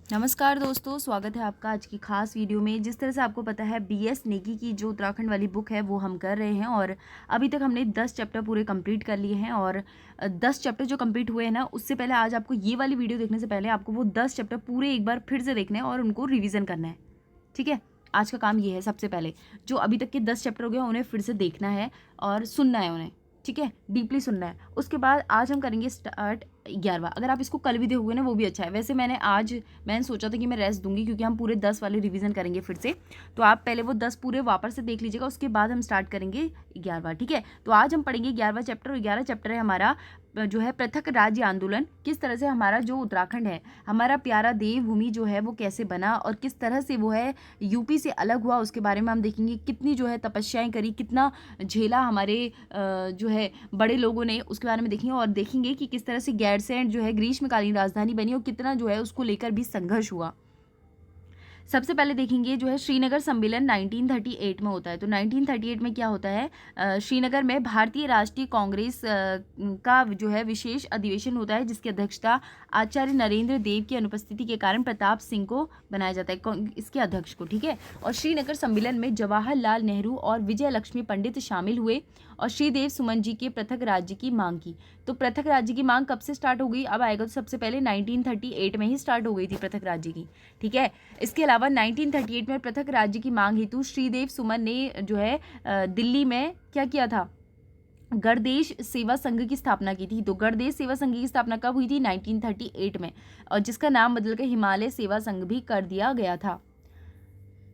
नमस्कार दोस्तों, स्वागत है आपका आज की खास वीडियो में। जिस तरह से आपको पता है बीएस नेगी की जो उत्तराखंड वाली बुक है वो हम कर रहे हैं और अभी तक हमने 10 चैप्टर पूरे कंप्लीट कर लिए हैं। और 10 चैप्टर जो कंप्लीट हुए हैं ना, उससे पहले आज आपको ये वाली वीडियो देखने से पहले आपको वो 10 चैप्टर पूरे एक बार फिर से देखने हैं और उनको रिविज़न करना है। ठीक है, आज का काम ये है। सबसे पहले जो अभी तक के 10 चैप्टर हो गए उन्हें फिर से देखना है और सुनना है उन्हें। ठीक है, डीपली सुनना है। उसके बाद आज हम करेंगे स्टार्ट 11वां। अगर आप इसको कल भी देखोगे ना वो भी अच्छा है। वैसे मैंने सोचा था कि मैं रेस्ट दूंगी क्योंकि हम पूरे 10 वाले रिवीजन करेंगे फिर से। तो आप पहले वो 10 पूरे वापस से देख लीजिएगा, उसके बाद हम स्टार्ट करेंगे 11वां। ठीक है, तो आज हम पढ़ेंगे 11वां चैप्टर। और 11 चैप्टर है हमारा जो है पृथक राज्य आंदोलन। किस तरह से हमारा जो उत्तराखंड है, हमारा प्यारा देवभूमि जो है वो कैसे बना और किस तरह से वो है यूपी से अलग हुआ, उसके बारे में हम देखेंगे। कितनी जो है तपस्याएं करी, कितना झेला हमारे जो है बड़े लोगों ने, उसके बारे में देखेंगे। और देखेंगे कि किस तरह से गैरसैंण जो है ग्रीष्मकालीन राजधानी बनी और कितना जो है उसको लेकर भी संघर्ष हुआ। सबसे पहले देखेंगे जो है श्रीनगर सम्मेलन 1938 में होता है। तो 1938 में क्या होता है, श्रीनगर में भारतीय राष्ट्रीय कांग्रेस का जो है विशेष अधिवेशन होता है, जिसकी अध्यक्षता आचार्य नरेंद्र देव की अनुपस्थिति के कारण प्रताप सिंह को बनाया जाता है, इसके अध्यक्ष को। ठीक है, और श्रीनगर सम्मेलन में जवाहरलाल नेहरू और विजय लक्ष्मी पंडित शामिल हुए और श्रीदेव सुमन जी के पृथक राज्य की मांग की। तो पृथक राज्य की मांग कब से स्टार्ट हो गई, अब आएगा। तो सबसे पहले 1938 में ही स्टार्ट हो गई थी पृथक राज्य की। ठीक है, इसके अलावा 1938 में पृथक राज्य की मांग हेतु श्रीदेव सुमन ने जो है दिल्ली में क्या किया था, गणदेश सेवा संघ की स्थापना की थी। तो गणदेश सेवा संघ की स्थापना कब हुई थी, 1938 में, और जिसका नाम बदलकर हिमालय सेवा संघ भी कर दिया गया था।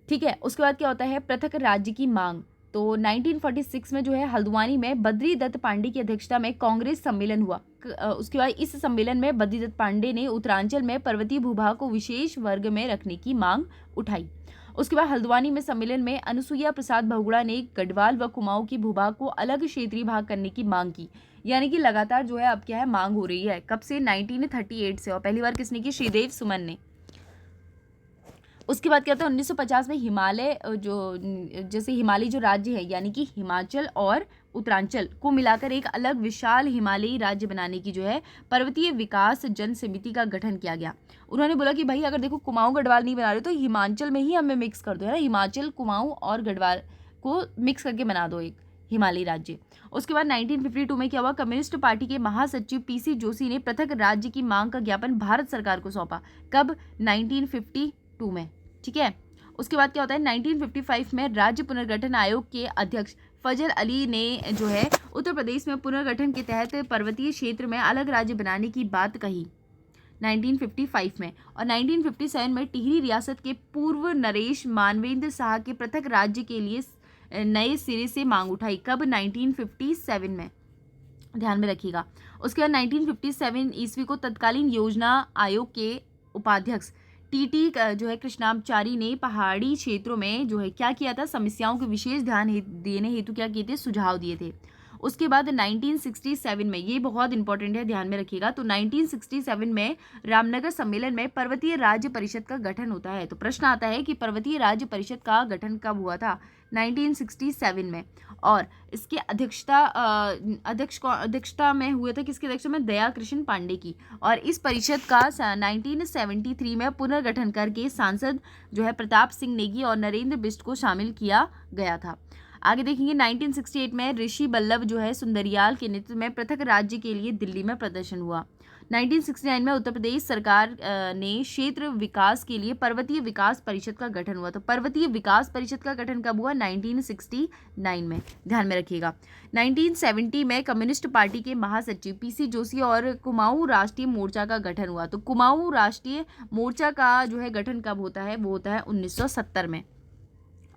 ठीक है, उसके बाद क्या होता है, पृथक राज्य की मांग। तो 1946 में जो है हल्द्वानी में बद्री दत्त पांडे की अध्यक्षता में कांग्रेस सम्मेलन हुआ। उसके बाद इस सम्मेलन में बद्री दत्त पांडे ने उत्तरांचल में पर्वतीय भूभाग को विशेष वर्ग में रखने की मांग उठाई। उसके बाद हल्द्वानी में सम्मेलन में अनुसुईया प्रसाद बहुगुणा ने गढ़वाल व कुमाऊं की भूभाग को अलग क्षेत्रीय भाग करने की मांग की। यानी कि लगातार जो है अब क्या है, मांग हो रही है। कब से, 1938 से। और पहली बार किसने की, श्रीदेव सुमन ने। उसके बाद क्या होता है, 1950 में हिमालय जैसे हिमालयी जो राज्य है, यानी कि हिमाचल और उत्तरांचल को मिलाकर एक अलग विशाल हिमालयी राज्य बनाने की जो है पर्वतीय विकास जन समिति का गठन किया गया। उन्होंने बोला कि भाई अगर देखो कुमाऊं गढ़वाल नहीं बना रहे तो हिमाचल में ही हमें मिक्स कर दो, है ना, हिमाचल कुमाऊं और गढ़वाल को मिक्स करके बना दो एक हिमालयी राज्य। उसके बाद 1952 में क्या हुआ, कम्युनिस्ट पार्टी के महासचिव पीसी जोशी ने पृथक राज्य की मांग का ज्ञापन भारत सरकार को सौंपा। कब, 1952 में। ठीक है, उसके बाद क्या होता है, 1955 में राज्य पुनर्गठन आयोग के अध्यक्ष फजल अली ने जो है उत्तर प्रदेश में पुनर्गठन के तहत पर्वतीय क्षेत्र में अलग राज्य बनाने की बात कही 1955 में। और 1957 में टिहरी रियासत के पूर्व नरेश मानवेंद्र शाह के पृथक राज्य के लिए नए सिरे से मांग उठाई। कब, 1957 में, ध्यान में रखिएगा। उसके बाद 1957 ईस्वी को तत्कालीन योजना आयोग के उपाध्यक्ष टीटी जो है कृष्णाचारी ने पहाड़ी क्षेत्रों में जो है क्या किया था, समस्याओं के विशेष ध्यान देने हेतु क्या किए थे, सुझाव दिए थे। उसके बाद 1967 में, ये बहुत इंपॉर्टेंट है, ध्यान में रखिएगा। तो 1967 में रामनगर सम्मेलन में पर्वतीय राज्य परिषद का गठन होता है। तो प्रश्न आता है कि पर्वतीय राज्य परिषद का गठन कब हुआ था, 1967 में। और इसके अध्यक्षता में हुए थे, किसकी अध्यक्षता में, दया कृष्ण पांडे की। और इस परिषद का 1973 में पुनर्गठन करके सांसद जो है प्रताप सिंह नेगी और नरेंद्र बिष्ट को शामिल किया गया था। आगे देखेंगे 1968 में ऋषि बल्लभ जो है सुंदरियाल के नेतृत्व में पृथक राज्य के लिए दिल्ली में प्रदर्शन हुआ। 1969 में उत्तर प्रदेश सरकार ने क्षेत्र विकास के लिए पर्वतीय विकास परिषद का गठन हुआ। तो पर्वतीय विकास परिषद का गठन कब हुआ, 1969 में, ध्यान में रखिएगा। 1970 में कम्युनिस्ट पार्टी के महासचिव पीसी जोशी और कुमाऊं राष्ट्रीय मोर्चा का गठन हुआ। तो कुमाऊं राष्ट्रीय मोर्चा का जो है गठन कब होता है, वो होता है 1970 में।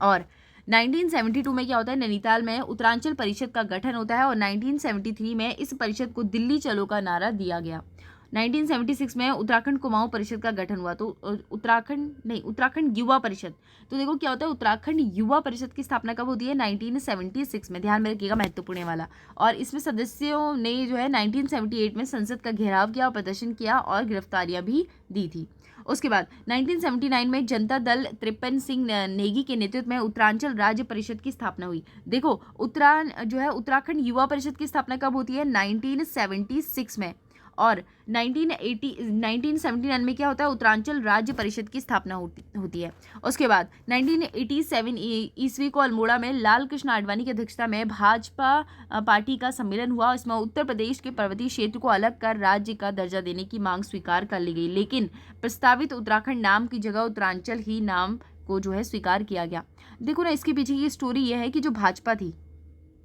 और 1972 में क्या होता है, नैनीताल में उत्तरांचल परिषद का गठन होता है और 1973 में इस परिषद को दिल्ली चलो का नारा दिया गया। 1976 में उत्तराखंड कुमाऊं परिषद का गठन हुआ। तो उत्तराखंड युवा परिषद। तो देखो क्या होता है, उत्तराखंड युवा परिषद की स्थापना कब होती है, 1976 में, ध्यान में रखिएगा, महत्वपूर्ण वाला। और इसमें सदस्यों ने जो है 1978 में संसद का घेराव किया और प्रदर्शन किया और गिरफ्तारियां भी दी थी। उसके बाद 1979 में जनता दल त्रिपन सिंह नेगी के नेतृत्व में उत्तरांचल राज्य परिषद की स्थापना हुई। देखो उत्तराखंड युवा परिषद की स्थापना कब होती है, 1976 में। और 1979 में क्या होता है, उत्तरांचल राज्य परिषद की स्थापना होती है। उसके बाद 1987 ईस्वी को अल्मोड़ा में लाल कृष्ण आडवाणी की अध्यक्षता में भाजपा पार्टी का सम्मेलन हुआ। इसमें उत्तर प्रदेश के पर्वतीय क्षेत्र को अलग कर राज्य का दर्जा देने की मांग स्वीकार कर ली गई, लेकिन प्रस्तावित उत्तराखंड नाम की जगह उत्तरांचल ही नाम को जो है स्वीकार किया गया। देखो ना, इसके पीछे की स्टोरी ये है कि जो भाजपा थी,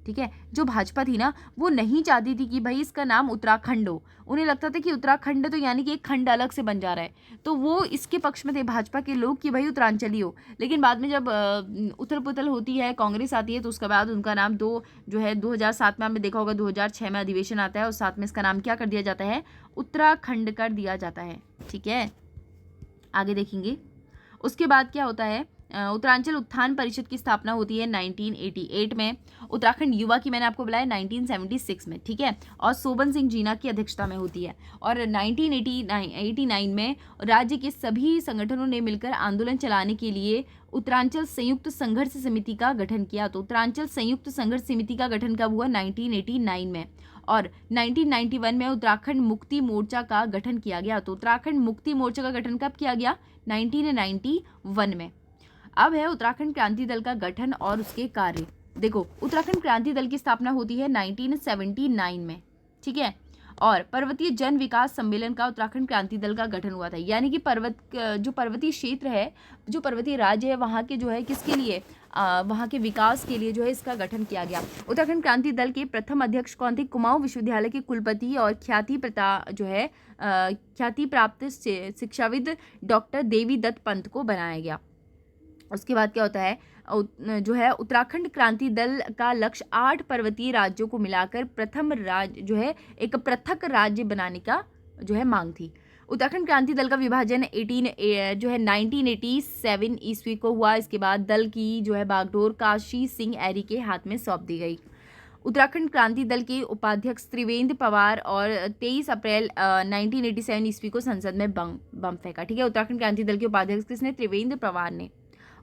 ठीक है, जो भाजपा थी ना, वो नहीं चाहती थी कि भाई इसका नाम उत्तराखंड हो। उन्हें लगता था कि उत्तराखंड तो यानी कि एक खंड अलग से बन जा रहा है, तो वो इसके पक्ष में थे भाजपा के लोग कि भाई उत्तरांचली हो। लेकिन बाद में जब उथल पुथल होती है, कांग्रेस आती है, तो उसके बाद उनका नाम 2007 में आपने देखा होगा, 2006 में अधिवेशन आता है और साथ में इसका नाम क्या कर दिया जाता है, उत्तराखंड कर दिया जाता है। ठीक है, आगे देखेंगे। उसके बाद क्या होता है, उत्तरांचल उत्थान परिषद की स्थापना होती है 1988 में। उत्तराखंड युवा की मैंने आपको बुलाया 1976 में, ठीक है, और सोबन सिंह जीना की अध्यक्षता में होती है। और 1989 में राज्य के सभी संगठनों ने मिलकर आंदोलन चलाने के लिए उत्तरांचल संयुक्त संघर्ष समिति का गठन किया। तो उत्तरांचल संयुक्त संघर्ष समिति का गठन कब हुआ, 1989 में। और 1991 में उत्तराखंड मुक्ति मोर्चा का गठन किया गया। तो उत्तराखंड मुक्ति मोर्चा का गठन कब किया गया, 1991 में। अब है उत्तराखंड क्रांति दल का गठन और उसके कार्य। देखो, उत्तराखंड क्रांति दल की स्थापना होती है 1979 में, ठीक है, और पर्वतीय जन विकास सम्मेलन का उत्तराखंड क्रांति दल का गठन हुआ था। यानी कि जो पर्वतीय क्षेत्र है, जो पर्वतीय राज्य है, वहाँ के जो है किसके लिए, वहाँ के विकास के लिए जो है इसका गठन किया गया। उत्तराखंड क्रांति दल के प्रथम अध्यक्ष कौन थे, कुमाऊं विश्वविद्यालय के कुलपति और ख्याति प्राप्त शिक्षाविद डॉक्टर देवी दत्त पंत को बनाया गया। उसके बाद क्या होता है, जो है उत्तराखंड क्रांति दल का लक्ष्य 8 पर्वतीय राज्यों को मिलाकर प्रथम राज्य जो है एक पृथक राज्य बनाने का जो है मांग थी। उत्तराखंड क्रांति दल का विभाजन 1987 ईस्वी को हुआ। इसके बाद दल की जो है बागडोर काशी सिंह ऐरी के हाथ में सौंप दी गई। उत्तराखंड क्रांति दल के उपाध्यक्ष त्रिवेंद्र पवार और 23 अप्रैल 1987 ईस्वी को संसद में बम फेंका। ठीक है, उत्तराखंड क्रांति दल के उपाध्यक्ष किसने, त्रिवेंद्र पवार ने।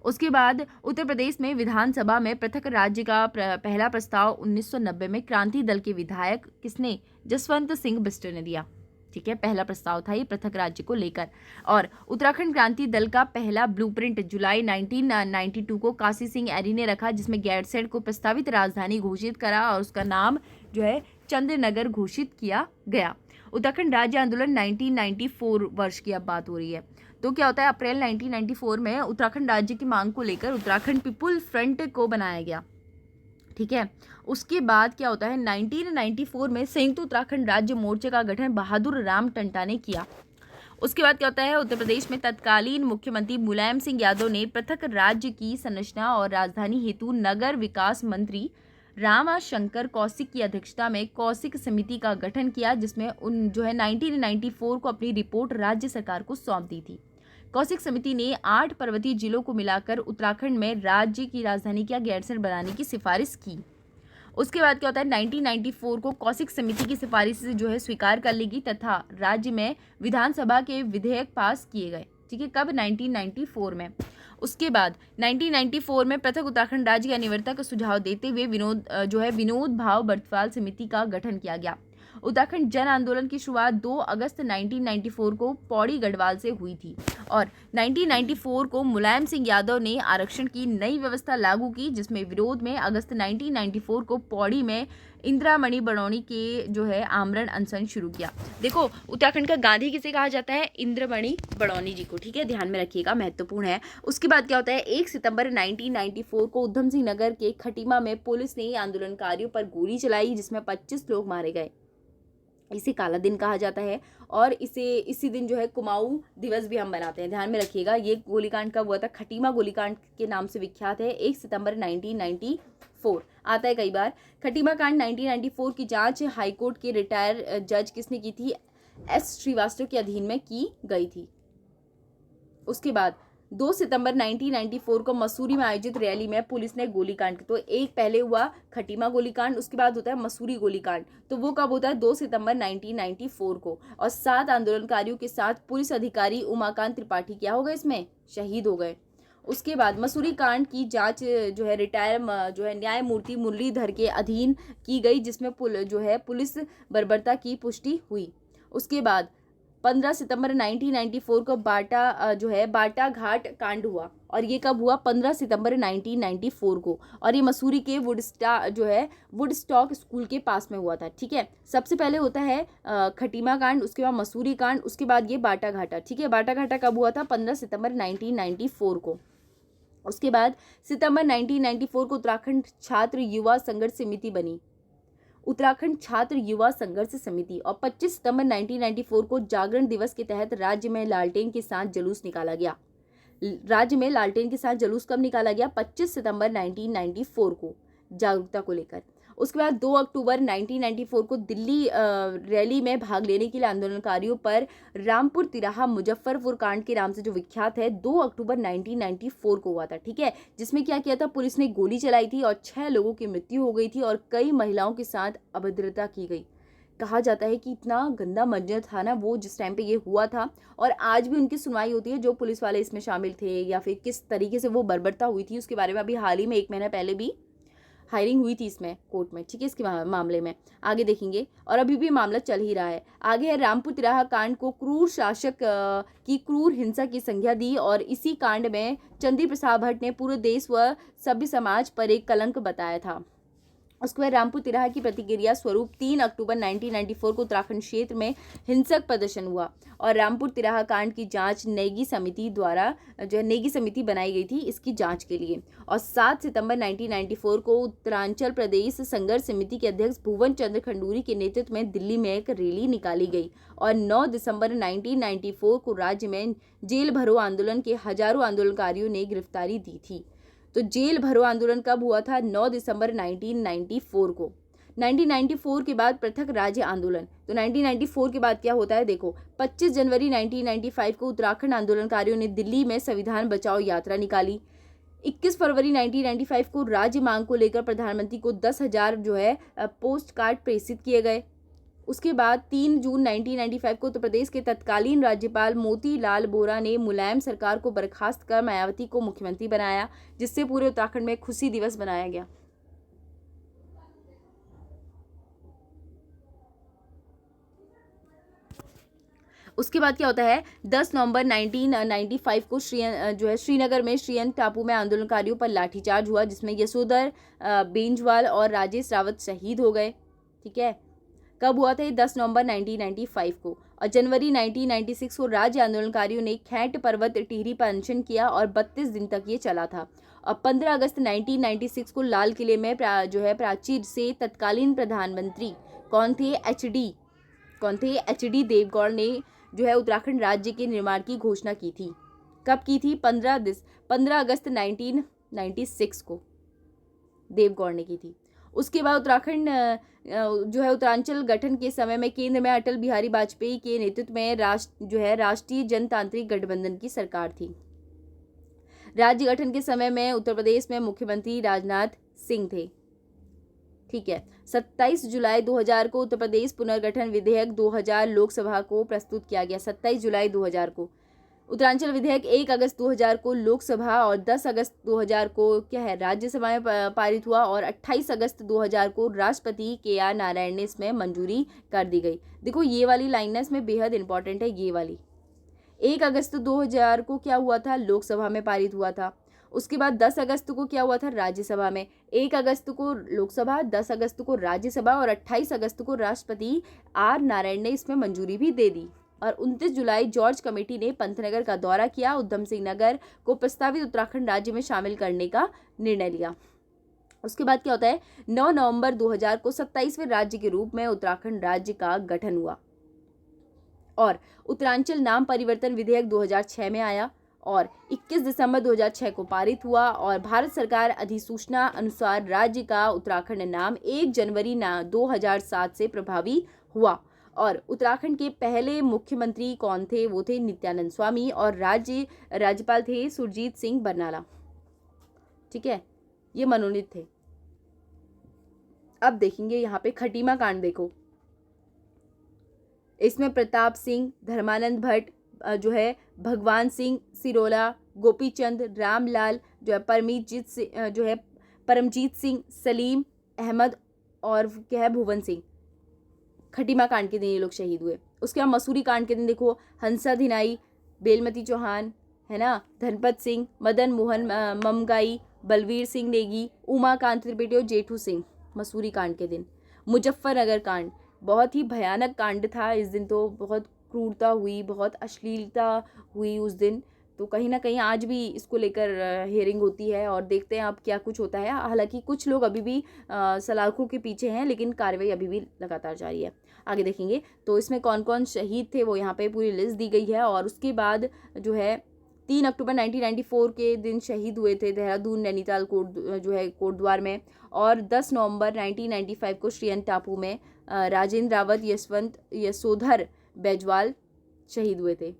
उसके बाद उत्तर प्रदेश में विधानसभा में पृथक राज्य का पहला प्रस्ताव 1990 में क्रांति दल के विधायक किसने, जसवंत सिंह बिष्ट ने दिया। ठीक है, पहला प्रस्ताव था ये पृथक राज्य को लेकर। और उत्तराखंड क्रांति दल का पहला ब्लूप्रिंट जुलाई 1992 को काशी सिंह ऐरी ने रखा, जिसमें गैरसैंण को प्रस्तावित राजधानी घोषित करा और उसका नाम जो है चंद्रनगर घोषित किया गया। उत्तराखंड राज्य आंदोलन 1994 वर्ष की अब बात हो रही है। तो क्या होता है, अप्रैल 1994 में उत्तराखंड राज्य की मांग को लेकर उत्तराखंड पीपुल फ्रंट को बनाया गया। ठीक है, उसके बाद क्या होता है, 1994 में संयुक्त उत्तराखंड राज्य मोर्चे का गठन बहादुर राम टंटा ने किया। उसके बाद क्या होता है, उत्तर प्रदेश में तत्कालीन मुख्यमंत्री मुलायम सिंह यादव ने पृथक राज्य की संरचना और राजधानी हेतु नगर विकास मंत्री रामा शंकर कौशिक की अध्यक्षता में कौशिक समिति का गठन किया, जिसमें उन जो है 1994 को अपनी रिपोर्ट राज्य सरकार को सौंप दी थी। कौशिक समिति ने 8 पर्वतीय जिलों को मिलाकर उत्तराखंड में राज्य की राजधानी क्या, गैरसैंण बनाने की सिफारिश की। उसके बाद क्या होता है, 1994 को कौशिक समिति की सिफारिश से जो है स्वीकार कर ली गई तथा राज्य में विधानसभा के विधेयक पास किए गए। ठीक है, कब, 1994 में। उसके बाद 1994 में पृथक उत्तराखंड राज्य की अनिवार्यता का सुझाव देते हुए विनोद भाव बर्तवाल समिति का गठन किया गया। उत्तराखंड जन आंदोलन की शुरुआत 2 अगस्त 1994 को पौड़ी गढ़वाल से हुई थी और 1994 को मुलायम सिंह यादव ने आरक्षण की नई व्यवस्था लागू की, जिसमें विरोध में अगस्त 1994 को पौड़ी में इंदिरामणि बड़ौनी के जो है आमरण अनशन शुरू किया। देखो, उत्तराखंड का गांधी किसे कहा जाता है, इंदिरामणि बड़ौनी जी को। ठीक है, ध्यान में रखिएगा, महत्वपूर्ण है। उसके बाद क्या होता है, 1 सितंबर 1994 को उधम सिंह नगर के खटीमा में पुलिस ने आंदोलनकारियों पर गोली चलाई, जिसमें 25 लोग मारे गए। इसे काला दिन कहा जाता है और इसी दिन जो है कुमाऊं दिवस भी हम मनाते हैं। ध्यान में रखिएगा, ये गोलीकांड कब हुआ था, खटीमा गोलीकांड के नाम से विख्यात है। 1 सितंबर 1994 आता है कई बार। खटीमा कांड 1994 की जांच हाईकोर्ट के रिटायर जज किसने की थी, एस श्रीवास्तव के अधीन में की गई थी। उसके बाद 2 सितंबर 1994 को मसूरी में आयोजित रैली में पुलिस ने गोलीकांड किया। तो एक पहले हुआ खटीमा गोलीकांड, उसके बाद होता है मसूरी गोलीकांड। तो वो कब होता है, 2 सितंबर 1994 को। और 7 आंदोलनकारियों के साथ पुलिस अधिकारी उमाकांत त्रिपाठी क्या हो गए, इसमें शहीद हो गए। उसके बाद मसूरी कांड की जांच जो है रिटायर न्यायमूर्ति मुरलीधर के अधीन की गई, जिसमें पुलिस बर्बरता की पुष्टि हुई। उसके बाद 15 सितंबर 1994 को बाटा घाट कांड हुआ, और ये कब हुआ? 15 सितंबर 1994 को, और ये मसूरी के वुडस्टॉक स्कूल के पास में हुआ था। ठीक है, सबसे पहले होता है खटीमा कांड, उसके बाद मसूरी कांड, उसके बाद ये बाटा घाटा। ठीक है, बाटा घाटा कब हुआ था? 15 सितंबर 1994 को। उसके बाद सितंबर 1994 को उत्तराखंड छात्र युवा संघर्ष समिति बनी, उत्तराखंड छात्र युवा संघर्ष समिति। और 25 सितंबर 1994 को जागरण दिवस के तहत राज्य में लालटेन के साथ जुलूस निकाला गया। राज्य में लालटेन के साथ जुलूस कब निकाला गया? 25 सितंबर 1994 को, जागरूकता को लेकर। उसके बाद 2 अक्टूबर 1994 को दिल्ली रैली में भाग लेने के लिए आंदोलनकारियों पर रामपुर तिराहा मुजफ्फरपुर कांड के नाम से जो विख्यात है, 2 अक्टूबर 1994 को हुआ था। ठीक है, जिसमें क्या किया था? पुलिस ने गोली चलाई थी और 6 लोगों की मृत्यु हो गई थी और कई महिलाओं के साथ अभद्रता की गई। कहा जाता है कि इतना गंदा मंजर था ना वो, जिस टाइम पे ये हुआ था, और आज भी उनकी सुनवाई होती है जो पुलिस वाले इसमें शामिल थे या फिर किस तरीके से वो बर्बरता हुई थी उसके बारे में अभी हाल ही में 1 महीना पहले भी हायरिंग हुई थी इसमें कोर्ट में। ठीक है, इसके मामले में आगे देखेंगे, और अभी भी मामला चल ही रहा है। आगे है रामपुर तिराहा कांड को क्रूर शासक की क्रूर हिंसा की संज्ञा दी, और इसी कांड में चंदी प्रसाद भट्ट ने पूरे देश व सभ्य समाज पर एक कलंक बताया था। उसके बाद रामपुर तिराहा की प्रतिक्रिया स्वरूप 3 अक्टूबर 1994 को उत्तराखंड क्षेत्र में हिंसक प्रदर्शन हुआ और रामपुर तिराहा कांड की जांच नेगी समिति द्वारा नेगी समिति बनाई गई थी इसकी जांच के लिए। और 7 सितंबर 1994 को उत्तरांचल प्रदेश संघर्ष समिति के अध्यक्ष भुवन चंद्र खंडूरी के नेतृत्व में दिल्ली में एक रैली निकाली गई और 9 दिसंबर 1994 को राज्य में जेल भरो आंदोलन के हजारों आंदोलनकारियों ने गिरफ्तारी दी थी। तो जेल भरो आंदोलन कब हुआ था? 9 दिसंबर 1994 को। 1994 के बाद पृथक राज्य आंदोलन। तो 1994 के बाद क्या होता है देखो, 25 जनवरी 1995 को उत्तराखंड आंदोलनकारियों ने दिल्ली में संविधान बचाओ यात्रा निकाली। 21 फरवरी 1995 को राज्य मांग को लेकर प्रधानमंत्री को 10,000 पोस्ट कार्ड प्रेषित किए गए। उसके बाद 3 जून 1995 को उत्तर प्रदेश के तत्कालीन राज्यपाल मोतीलाल वोरा ने मुलायम सरकार को बर्खास्त कर मायावती को मुख्यमंत्री बनाया, जिससे पूरे उत्तराखंड में खुशी दिवस मनाया गया। उसके बाद क्या होता है? 10 नवंबर 1995 को श्रीनगर में श्रीयन टापू में आंदोलनकारियों पर लाठीचार्ज हुआ, जिसमें यशोधर बेंजवाल और राजेश रावत शहीद हो गए। ठीक है, कब हुआ था ये? 10 नवंबर 1995 को। और जनवरी 1996 को राज्य आंदोलनकारियों ने खैट पर्वत टिहरी पर अनशन किया और 32 दिन तक ये चला था। और 15 अगस्त 1996 को लाल किले में प्राचीर से तत्कालीन प्रधानमंत्री कौन थे? एच.डी. देवगौड़ ने उत्तराखंड राज्य के निर्माण की घोषणा की थी। कब की थी? 15 अगस्त 1996 को देवगौड़ ने की थी। उसके बाद उत्तराखंड उत्तरांचल गठन के समय में केंद्र में अटल बिहारी वाजपेयी के नेतृत्व में राष्ट्रीय जनतांत्रिक गठबंधन की सरकार थी। राज्य गठन के समय में उत्तर प्रदेश में मुख्यमंत्री राजनाथ सिंह थे। ठीक है, 27 जुलाई 2000 को उत्तर प्रदेश पुनर्गठन विधेयक 2000 लोकसभा को प्रस्तुत किया गया। 27 जुलाई 2000 को उत्तरांचल विधेयक 1 अगस्त 2000 को लोकसभा और 10 अगस्त 2000 को राज्यसभा में पारित हुआ और 28 अगस्त 2000 को राष्ट्रपति के.आर. नारायण ने इसमें मंजूरी कर दी गई। देखो ये वाली लाइन इसमें बेहद इंपॉर्टेंट है, ये वाली। 1 अगस्त 2000 को क्या हुआ था? लोकसभा में पारित हुआ था। उसके बाद 10 अगस्त को क्या हुआ था? राज्यसभा में। 1 अगस्त को लोकसभा, 10 अगस्त को राज्यसभा और 28 अगस्त को राष्ट्रपति आर नारायण ने इसमें मंजूरी भी दे दी। और 29 जुलाई जॉर्ज कमेटी ने पंतनगर का दौरा किया, उधम सिंह नगर को प्रस्तावित उत्तराखंड राज्य में शामिल करने का निर्णय लिया। उसके बाद क्या होता है? 9 नवंबर 2000 को 27वें राज्य के रूप में उत्तराखंड राज्य का गठन हुआ और उत्तरांचल नाम परिवर्तन विधेयक 2006 में आया और 21 दिसंबर 2006 को पारित हुआ और भारत सरकार अधिसूचना अनुसार राज्य का उत्तराखंड नाम 1 जनवरी 2007 से प्रभावी हुआ। और उत्तराखंड के पहले मुख्यमंत्री कौन थे? वो थे नित्यानंद स्वामी और राज्यपाल थे सुरजीत सिंह बरनाला। ठीक है, ये मनोनीत थे। अब देखेंगे यहाँ पे खटीमा कांड। देखो इसमें प्रताप सिंह, धर्मानंद भट्ट, भगवान सिंह सिरोला, गोपीचंद, रामलाल, परमजीत सिंह, सलीम अहमद और भुवन सिंह, खटीमा कांड के दिन ये लोग शहीद हुए। उसके बाद मसूरी कांड के दिन देखो, हंसा धिनाई, बेलमती चौहान, है ना, धनपत सिंह, मदन मोहन ममगाई, बलवीर सिंह नेगी, उमाकांत त्रिपेटी और जेठू सिंह, मसूरी कांड के दिन। मुजफ्फरनगर कांड बहुत ही भयानक कांड था इस दिन, तो बहुत क्रूरता हुई, बहुत अश्लीलता हुई उस दिन। तो कहीं ना कहीं आज भी इसको लेकर हियरिंग होती है और देखते हैं अब क्या कुछ होता है। हालांकि कुछ लोग अभी भी सलाखों के पीछे हैं, लेकिन कार्रवाई अभी भी लगातार जारी है। आगे देखेंगे तो इसमें कौन कौन शहीद थे वो यहाँ पे पूरी लिस्ट दी गई है। और उसके बाद जो है 3 अक्टूबर 1994 के दिन शहीद हुए थे देहरादून नैनीताल कोट जो है कोटद्वार में। और 10 नवंबर 1995 को श्रीयन टापू में राजेंद्र रावत, यशवंत यशोधर बैजवाल शहीद हुए थे।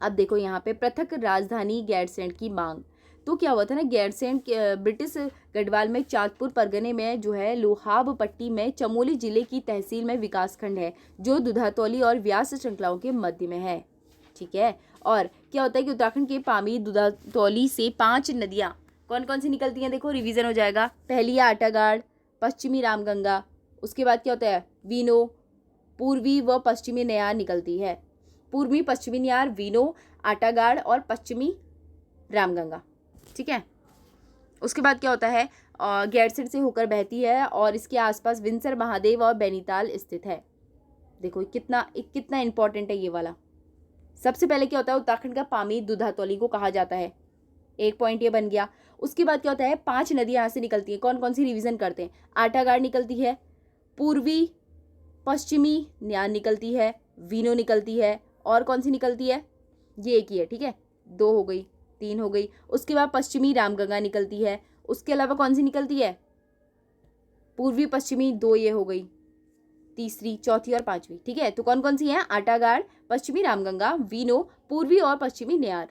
अब देखो यहाँ पे पृथक राजधानी गैरसैंण की मांग। तो क्या हुआ था ना, गैरसैंण ब्रिटिश गढ़वाल में चांदपुर परगने में जो है लोहाब पट्टी में चमोली जिले की तहसील में विकासखंड है, जो दुधातौली और व्यास श्रृंखलाओं के मध्य में है। ठीक है। और क्या होता है कि उत्तराखंड के पामी दुधातौली से 5 नदियाँ कौन कौन सी निकलती हैं, देखो रिवीजन हो जाएगा। पहली है आटागाड़, पश्चिमी रामगंगा। उसके बाद क्या होता है, वीनो, पूर्वी व पश्चिमी नयार निकलती है। पूर्वी पश्चिमी नयार, वीनो, आटागाड़ और पश्चिमी रामगंगा। ठीक है। उसके बाद क्या होता है, गैरसैंण से होकर बहती है और इसके आसपास विंसर महादेव और बैनीताल स्थित है। देखो कितना इंपॉर्टेंट है ये वाला। सबसे पहले क्या होता है, उत्तराखंड का पामी दुधातौली को कहा जाता है, एक पॉइंट ये बन गया। उसके बाद क्या होता है, 5 नदियां यहाँ से निकलती हैं। कौन कौन सी रिवीजन करते हैं, आटागाड़ निकलती है, पूर्वी पश्चिमी न्यार निकलती है, वीनो निकलती है, और कौन सी निकलती है, ये एक ही है। ठीक है, 2 हो गई, 3 हो गई। उसके बाद पश्चिमी रामगंगा निकलती है। उसके अलावा कौन सी निकलती है, पूर्वी पश्चिमी 2 ये हो गई, तीसरी, चौथी और 5वीं। ठीक है, तो कौन कौन सी हैं, आटागाड़, पश्चिमी रामगंगा, वीनो, पूर्वी और पश्चिमी न्यार।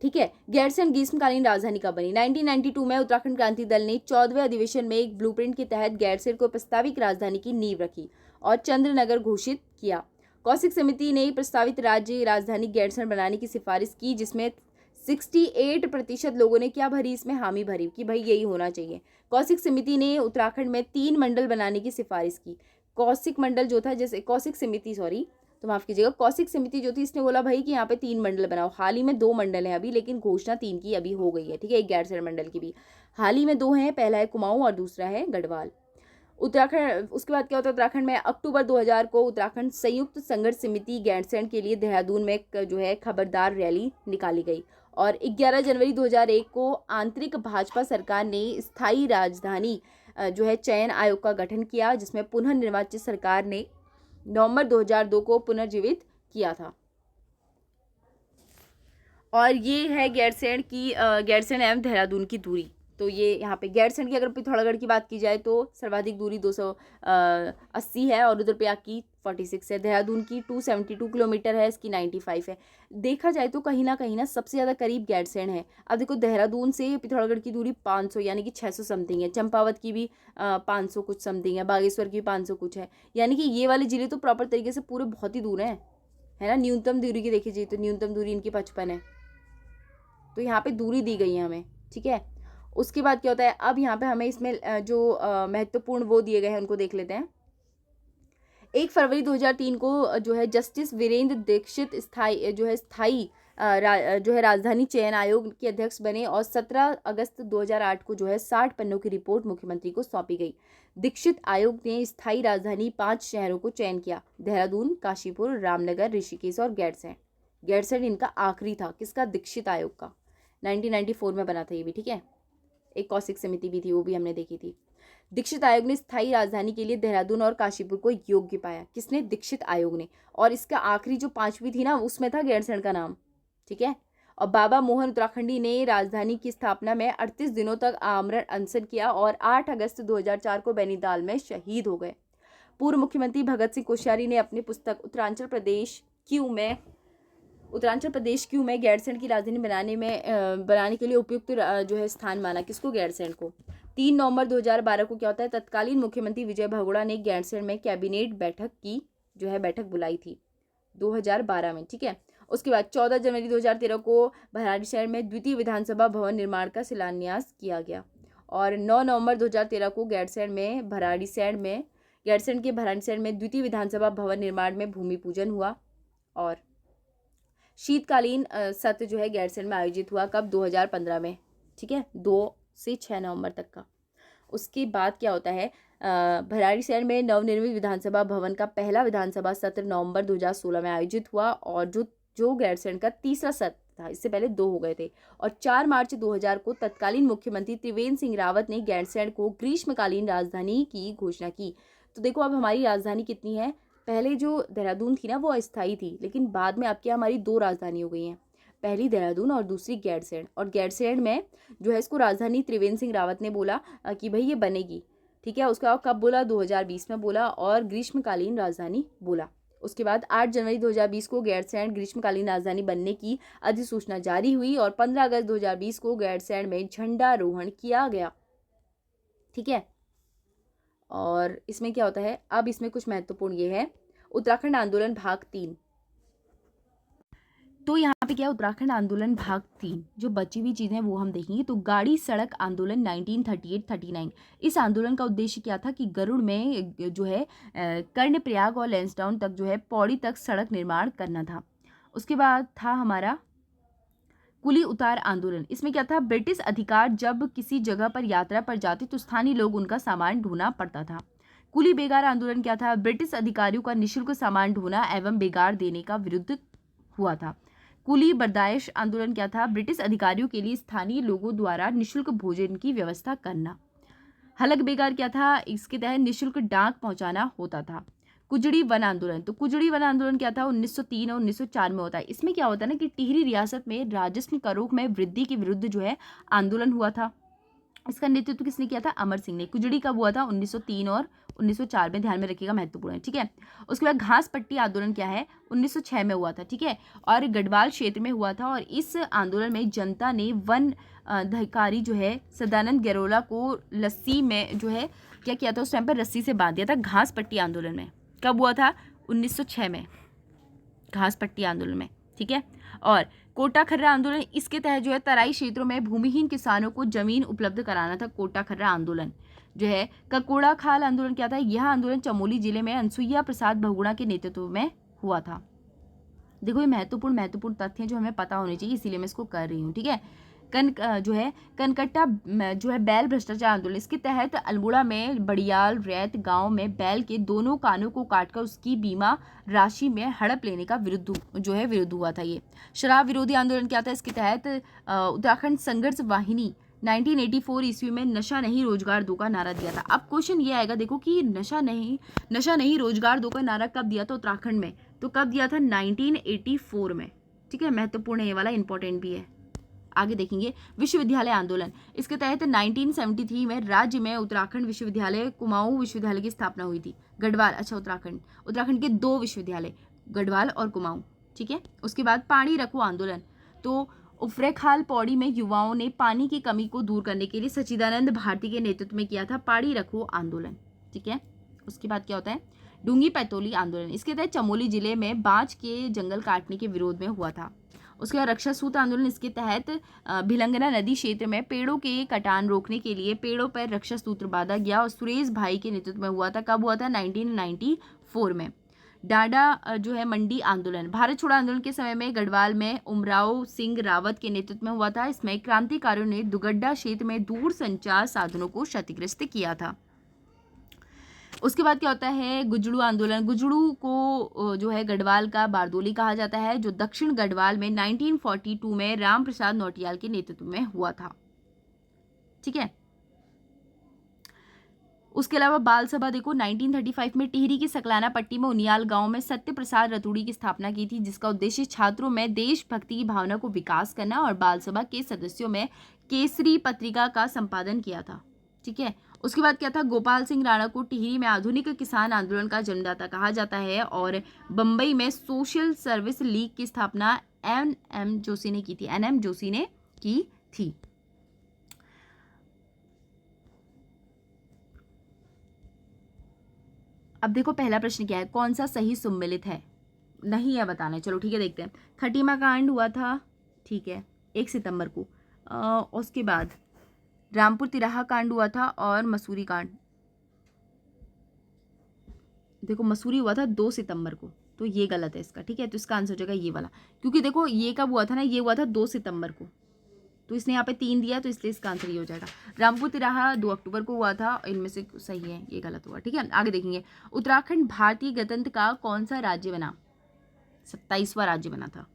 ठीक है। गैरसैंण ग्रीष्मकालीन राजधानी कब बनी, 1992 में उत्तराखंड क्रांति दल ने 14वें अधिवेशन में एक ब्लूप्रिंट के तहत गैरसैंण को प्रस्तावित राजधानी की नींव रखी और चंद्रनगर घोषित किया। कौशिक समिति ने प्रस्तावित राज्य राजधानी गैरसैंण बनाने की सिफारिश की, जिसमें 68% लोगों ने क्या भरी, इसमें हामी भरी कि भाई यही होना चाहिए। कौशिक समिति ने उत्तराखंड में 3 मंडल बनाने की सिफारिश की। कौशिक मंडल जो था, जैसे कौशिक समिति, सॉरी तो माफ कीजिएगा, कौशिक समिति जो थी इसने बोला भाई कि यहाँ पे 3 मंडल बनाओ। हाल ही में 2 मंडल हैं अभी, लेकिन घोषणा 3 की अभी हो गई है। ठीक है, एक गैरसैंण मंडल की भी हाल ही में 2 हैं, पहला है कुमाऊं और दूसरा है गढ़वाल। उत्तराखंड, उसके बाद क्या होता है, उत्तराखंड में अक्टूबर 2000 को उत्तराखंड संयुक्त संघर्ष समिति गैरसैंण के लिए देहरादून में जो है खबरदार रैली निकाली गई। और 11 जनवरी 2001 को आंतरिक भाजपा सरकार ने स्थायी राजधानी जो है चयन आयोग का गठन किया, जिसमें पुनः निर्वाचित सरकार ने नवंबर 2002 को पुनर्जीवित किया था। और ये है गैरसैंण की गैरसैंण एवं देहरादून की दूरी। तो ये यहाँ पे गैरसैंण की अगर पिथौरागढ़ की बात की जाए तो सर्वाधिक दूरी 280 है और रुद्रप्रयाग की 46 है। देहरादून की 272 किलोमीटर है, इसकी 95 है। देखा जाए तो कहीं ना सबसे ज़्यादा करीब गैरसैंण है। अब देखो देहरादून से पिथौरागढ़ की दूरी 500 यानी कि 600 समथिंग है। चंपावत की भी 500 कुछ समथिंग है, बागेश्वर की 500 कुछ है। यानी कि ये वाले जिले तो प्रॉपर तरीके से पूरे बहुत ही दूर हैं, है ना। न्यूनतम दूरी की देखी जाए तो न्यूनतम दूरी इनकी 55 है। तो यहाँ पे दूरी दी गई है हमें। ठीक है। उसके बाद क्या होता है, अब यहाँ पे हमें इसमें जो महत्वपूर्ण वो दिए गए हैं उनको देख लेते हैं। 1 फरवरी 2003 को जो है जस्टिस वीरेंद्र दीक्षित स्थायी राजधानी चयन आयोग के अध्यक्ष बने और 17 अगस्त 2008 को जो है 60 पन्नों की रिपोर्ट मुख्यमंत्री को सौंपी गई। दीक्षित आयोग ने स्थायी राजधानी 5 शहरों को चयन किया, देहरादून, काशीपुर, रामनगर, ऋषिकेश और गैरसैंण। गैरसैंण इनका आखिरी था, किसका, दीक्षित आयोग का। 1994 में बना था ये भी। ठीक है। एक कौशिक समिति भी थी, वो भी हमने देखी थी। दीक्षित आयोग ने स्थायी राजधानी के लिए देहरादून और काशीपुर को योग्य पाया, किसने, दीक्षित आयोग ने। और इसका आखिरी जो 5वीं थी ना, उसमें था गैरसैंण का नाम। ठीक है। और बाबा मोहन उत्तराखंडी ने राजधानी की स्थापना में 38 दिनों तक आमरण अनशन किया और 8 अगस्त 2004 को बैनीताल में शहीद हो गए। पूर्व मुख्यमंत्री भगत सिंह कोश्यारी ने अपनी पुस्तक उत्तरांचल प्रदेश क्यों में गैरसैंण की राजधानी बनाने के लिए उपयुक्त जो है स्थान माना, किसको, गैरसैंण को। 3 नवंबर 2012 को क्या होता है, तत्कालीन मुख्यमंत्री विजय बहुगुणा ने गैरसैंण में कैबिनेट बैठक बुलाई थी 2012 में। ठीक है। उसके बाद 14 जनवरी 2013 को भराड़ीसैंण में द्वितीय विधानसभा भवन निर्माण का शिलान्यास किया गया। और 9 नवंबर 2013 को भराड़ीसैंण में गैरसैंण के भराड़ीसैंण में द्वितीय विधानसभा भवन निर्माण में भूमि पूजन हुआ। और शीतकालीन सत्र जो है गैरसैंण में आयोजित हुआ कब? 2015 में, ठीक है, 2 से 6 नवंबर तक का। उसके बाद क्या होता है, भराड़ीसैंण में नवनिर्मित विधानसभा भवन का पहला विधानसभा सत्र नवंबर 2016 में आयोजित हुआ और जो गैरसैंण का तीसरा सत्र था, इससे पहले 2 हो गए थे। और 4 मार्च 2000 को तत्कालीन मुख्यमंत्री त्रिवेंद्र सिंह रावत ने गैरसैंण को ग्रीष्मकालीन राजधानी की घोषणा की। तो देखो अब हमारी राजधानी कितनी है, पहले जो देहरादून थी ना वो अस्थायी थी, लेकिन बाद में अब क्या हमारी 2 राजधानी हो गई हैं, पहली देहरादून और दूसरी गैरसैंण। और गैरसैंण में जो है इसको राजधानी त्रिवेंद्र सिंह रावत ने बोला कि भाई ये बनेगी, ठीक है। उसके बाद कब बोला? 2020 में बोला और ग्रीष्मकालीन राजधानी बोला। उसके बाद 8 जनवरी 2020 को गैरसैंण ग्रीष्मकालीन राजधानी बनने की अधिसूचना जारी हुई और 15 अगस्त 2020 को गैरसैंण में झंडारोहण किया गया, ठीक है। और इसमें क्या होता है, अब इसमें कुछ महत्वपूर्ण ये है, उत्तराखंड आंदोलन भाग 3। तो यहाँ पे क्या है, उत्तराखंड आंदोलन भाग 3, जो बची हुई चीज़ें वो हम देखेंगे। तो गाड़ी सड़क आंदोलन 1938-39, इस आंदोलन का उद्देश्य क्या था कि गरुड़ में जो है कर्णप्रयाग और लैंसडाउन तक जो है पौड़ी तक सड़क निर्माण करना था। उसके बाद था हमारा कुली उतार आंदोलन। इसमें क्या था, ब्रिटिश अधिकार जब किसी जगह पर यात्रा पर जाते तो स्थानीय लोग उनका सामान ढोना पड़ता था। कुली बेगार आंदोलन क्या था, ब्रिटिश अधिकारियों का निःशुल्क सामान ढोना एवं बेगार देने का विरुद्ध हुआ था। कुली बर्दाश्त आंदोलन क्या था, ब्रिटिश अधिकारियों के लिए स्थानीय लोगों द्वारा निःशुल्क भोजन की व्यवस्था करना। हलक बेगार क्या था, इसके तहत निःशुल्क डाक पहुंचाना होता था। कुजड़ी वन आंदोलन, तो कुजड़ी वन आंदोलन क्या था, 1903 और 1904 में होता है। इसमें क्या होता है ना कि टिहरी रियासत में राजस्व करों में वृद्धि के विरुद्ध जो है आंदोलन हुआ था। इसका नेतृत्व किसने किया था, अमर सिंह ने। कुजड़ी कब हुआ था, 1903 और 1904 में, ध्यान में रखिएगा, महत्वपूर्ण है, ठीक है। उसके बाद घास पट्टी आंदोलन क्या है, 1906 में हुआ था, ठीक है, और गढ़वाल क्षेत्र में हुआ था। और इस आंदोलन में जनता ने वन अधिकारी जो है सदानंद गैरोला को लस्सी में जो है क्या किया था, उस टाइम पर रस्सी से बांध दिया था। घास पट्टी आंदोलन में कब हुआ था, 1906 में, घास पट्टी आंदोलन में, ठीक है। और कोटा खर्रा आंदोलन, इसके तहत जो है तराई क्षेत्रों में भूमिहीन किसानों को जमीन उपलब्ध कराना था। कोटा खर्रा आंदोलन जो है। ककोड़ा खाल आंदोलन क्या था, यह आंदोलन चमोली जिले में अनसुईया प्रसाद बहुगुणा के नेतृत्व में हुआ था। देखो ये महत्वपूर्ण तथ्य जो हमें पता होने चाहिए, इसीलिए मैं इसको कर रही हूँ, ठीक है। जो है कनकट्टा जो है बैल भ्रष्टाचार आंदोलन, इसके तहत अल्मोड़ा में बड़ियाल रैत गांव में बैल के दोनों कानों को काटकर उसकी बीमा राशि में हड़प लेने का विरुद्ध हुआ था। ये शराब विरोधी आंदोलन क्या था, इसके तहत उत्तराखंड संघर्ष वाहिनी 1984 ईस्वी में नशा नहीं रोजगार दो का नारा दिया था। अब क्वेश्चन ये आएगा, देखो कि नशा नहीं रोजगार दो का नारा कब दिया था उत्तराखंड में, तो कब दिया था, 1984 में, ठीक है। महत्वपूर्ण है ये वाला, इंपॉर्टेंट भी है, आगे देखेंगे। विश्वविद्यालय आंदोलन, इसके तहत 1973 में राज्य में उत्तराखंड विश्वविद्यालय, कुमाऊं विश्वविद्यालय की स्थापना हुई थी। गढ़वाल, अच्छा उत्तराखंड के 2 विश्वविद्यालय, गढ़वाल और कुमाऊं, ठीक है। उसके बाद पानी रखो आंदोलन, तो उफरैंखाल पौड़ी में युवाओं ने पानी की कमी को दूर करने के लिए सच्चिदानंद भारती के नेतृत्व में किया था पानी रखो आंदोलन, ठीक है। उसके बाद क्या होता है, डूंगी पैतोली आंदोलन, इसके तहत चमोली जिले में बांज के जंगल काटने के विरोध में हुआ था। उसके बाद रक्षा सूत्र आंदोलन, इसके तहत भिलंगना नदी क्षेत्र में पेड़ों के कटान रोकने के लिए पेड़ों पर रक्षा सूत्र बांधा गया और सुरेश भाई के नेतृत्व में हुआ था। कब हुआ था, 1994 में। डाडा जो है मंडी आंदोलन, भारत छोड़ो आंदोलन के समय में गढ़वाल में उमराव सिंह रावत के नेतृत्व में हुआ था। इसमें क्रांतिकारियों ने दुगड्डा क्षेत्र में दूर संचार साधनों को क्षतिग्रस्त किया था। उसके बाद क्या होता है, गुजड़ू आंदोलन, गुजड़ू को जो है गढ़वाल का बारदोली कहा जाता है, जो दक्षिण गढ़वाल में 1942 में राम प्रसाद नौटियाल के नेतृत्व में हुआ था, ठीक है। उसके अलावा बाल सभा देखो, 1935 में टिहरी की सकलाना पट्टी में उनियाल गांव में सत्य प्रसाद रतूड़ी की स्थापना की थी, जिसका उद्देश्य छात्रों में देशभक्ति की भावना को विकास करना और बाल सभा के सदस्यों में केसरी पत्रिका का संपादन किया था, ठीक है। उसके बाद क्या था, गोपाल सिंह राणा को टिहरी में आधुनिक किसान आंदोलन का जन्मदाता कहा जाता है और बम्बई में सोशल सर्विस लीग की स्थापना एन.एम. जोशी ने की थी। अब देखो पहला प्रश्न क्या है, कौन सा सही सम्मिलित है, नहीं है बताना, चलो ठीक है देखते हैं। खटीमा कांड हुआ था, ठीक है, 1 सितंबर को। उसके बाद रामपुर तिराहा कांड हुआ था और मसूरी कांड, देखो मसूरी हुआ था 2 सितंबर को, तो ये गलत है इसका, ठीक है। तो इसका आंसर हो जाएगा ये वाला, क्योंकि देखो ये कब हुआ था ना, ये हुआ था 2 सितंबर को, तो इसने यहाँ पे 3 दिया, तो इसलिए इसका आंसर ये हो जाएगा। रामपुर तिराहा 2 अक्टूबर को हुआ था, इनमें से सही है, ये गलत हुआ, ठीक है। आगे देखेंगे, उत्तराखंड भारतीय गणतंत्र का कौन सा राज्य बना? 27वां राज्य बना था।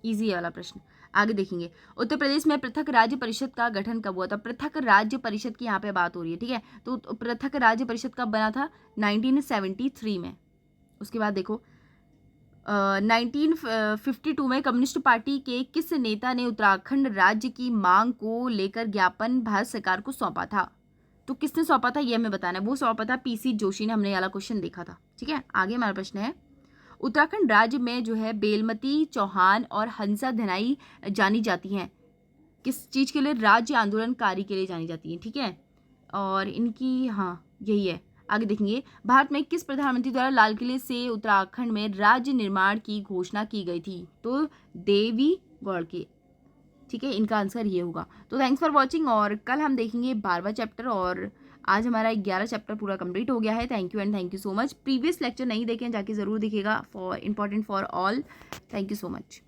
इजी है वाला प्रश्न। आगे देखेंगे, उत्तर प्रदेश में पृथक राज्य परिषद का गठन कब हुआ था? पृथक राज्य परिषद की यहाँ पे बात हो रही है, ठीक है। तो पृथक राज्य परिषद कब बना था? 1973 में। उसके बाद देखो 1952 में कम्युनिस्ट पार्टी के किस नेता ने उत्तराखंड राज्य की मांग को लेकर ज्ञापन भारत सरकार को सौंपा था? तो किसने सौंपा था ये हमें बताना है। वो सौंपा था पीसी जोशी ने, हमने वाला क्वेश्चन देखा था, ठीक है। आगे हमारा प्रश्न है, उत्तराखंड राज्य में जो है बेलमती चौहान और हंसा धनाई जानी जाती हैं, किस चीज़ के लिए? राज्य आंदोलनकारी के लिए जानी जाती हैं, ठीक है। और इनकी हाँ यही है। आगे देखेंगे, भारत में किस प्रधानमंत्री द्वारा लाल किले से उत्तराखंड में राज्य निर्माण की घोषणा की गई थी? तो देवी गौड़ के, ठीक है। इनका आंसर ये होगा। तो थैंक्स फॉर वॉचिंग, और कल हम देखेंगे 12वां चैप्टर, और आज हमारा 11 चैप्टर पूरा कंप्लीट हो गया है। Thank you and thank you so much. Previous lecture नहीं देखें, जाके ज़रूर देखिएगा, for important for all. Thank you so much.